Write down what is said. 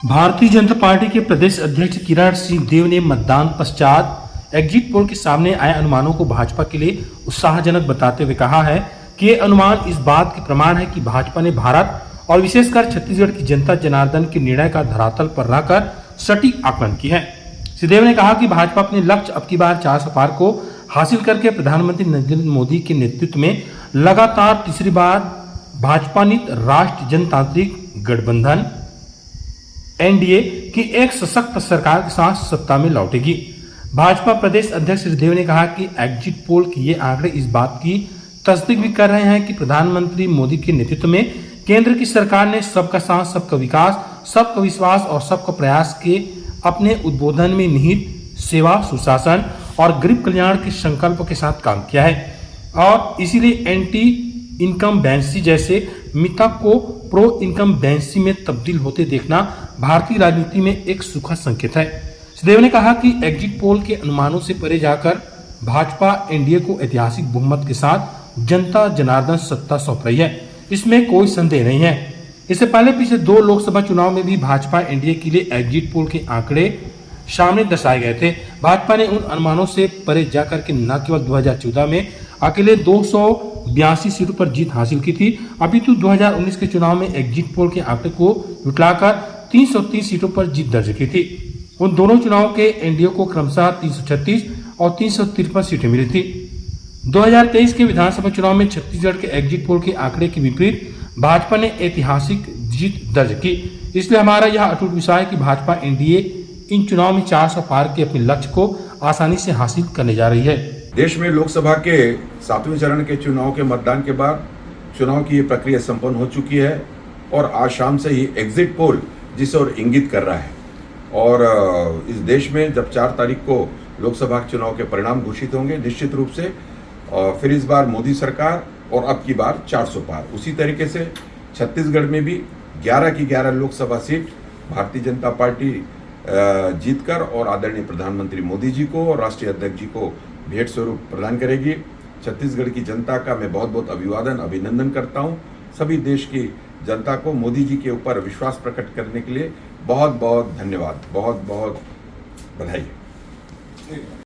Bharatiya Janata party के प्रदेश अध्यक्ष किरण सिंहदेव ने मतदान पश्चात एग्जिट पोल के सामने आए अनुमानों को भाजपा के लिए उत्साहजनक बताते हुए कहा है कि ये अनुमान इस बात के प्रमाण है कि भाजपा ने भारत और विशेषकर छत्तीसगढ़ की जनता जनार्दन के निर्णय का धरातल पर रहकर सटीक आकलन की है। सिंहदेव ने कहा कि भाजपा अपने लक्ष्य अब की बार 400 पार को हासिल करके प्रधानमंत्री नरेंद्र मोदी के नेतृत्व में लगातार तीसरी बार भाजपा नीत राष्ट्रीय जनतांत्रिक गठबंधन एनडीए की एक सशक्त सरकार के साथ सत्ता में लौटेगी। भाजपा प्रदेश अध्यक्ष सिंहदेव ने कहा कि एग्जिट पोल के ये आंकड़े इस बात की तस्दीक भी कर रहे हैं कि प्रधानमंत्री मोदी के नेतृत्व में केंद्र की सरकार ने सबका साथ, सबका विकास, सबका विश्वास और सबका प्रयास के अपने उद्बोधन में निहित सेवा, सुशासन और गरीब कल्याण के संकल्प के साथ काम किया है और इसीलिए एंटी इनकम्बेंसी जैसे मिथक को प्रो इनकम्बेंसी में तब्दील होते देखना भारतीय राजनीति में एक सुखद संकेत है। सिंहदेव ने कहा कि एग्जिट पोल के अनुमानों से परे जाकर भाजपा एनडीए को ऐतिहासिक बहुमत के साथ जनता जनार्दन सत्ता सौंप रही है, इसमें कोई संदेह नहीं है। इससे पहले पिछले 2 लोकसभा चुनाव में भी भाजपा एनडीए के लिए एग्जिट पोल के आंकड़े सामने दर्शाए गए थे। भाजपा ने उन अनुमानों से परे जाकर के न केवल 2014 में अकेले 282 सीटों पर जीत हासिल की थी, अपितु 2019 के चुनाव में एग्जिट पोल के आंकड़े को जुटाकर 330 सीटों पर जीत दर्ज की थी। उन दोनों चुनाव के एनडीए को क्रमशः 336 और 353 सीटें मिली थी। 2023 के विधानसभा चुनाव में छत्तीसगढ़ के एग्जिट पोल के आंकड़े के विपरीत भाजपा ने ऐतिहासिक जीत दर्ज की। इसलिए हमारा यह अटूट विश्वास है कि भाजपा एनडीए इन चुनाव में 400 पार के अपने लक्ष्य को आसानी से हासिल करने जा रही है। देश में लोकसभा के 7वें चरण के चुनाव के मतदान के बाद चुनाव की ये प्रक्रिया संपन्न हो चुकी है और आज शाम से ही एग्जिट पोल जिस ओर इंगित कर रहा है और इस देश में जब 4 तारीख को लोकसभा चुनाव के परिणाम घोषित होंगे निश्चित रूप से फिर इस बार मोदी सरकार और अब की बार 400 पार। उसी तरीके से छत्तीसगढ़ में भी 11 की 11 लोकसभा सीट भारतीय जनता पार्टी जीतकर और आदरणीय प्रधानमंत्री मोदी जी को और राष्ट्रीय अध्यक्ष जी को भेंट स्वरूप प्रदान करेगी। छत्तीसगढ़ की जनता का मैं बहुत बहुत अभिनंदन करता हूं। सभी देश की जनता को मोदी जी के ऊपर विश्वास प्रकट करने के लिए बहुत बहुत धन्यवाद, बहुत बहुत बधाई।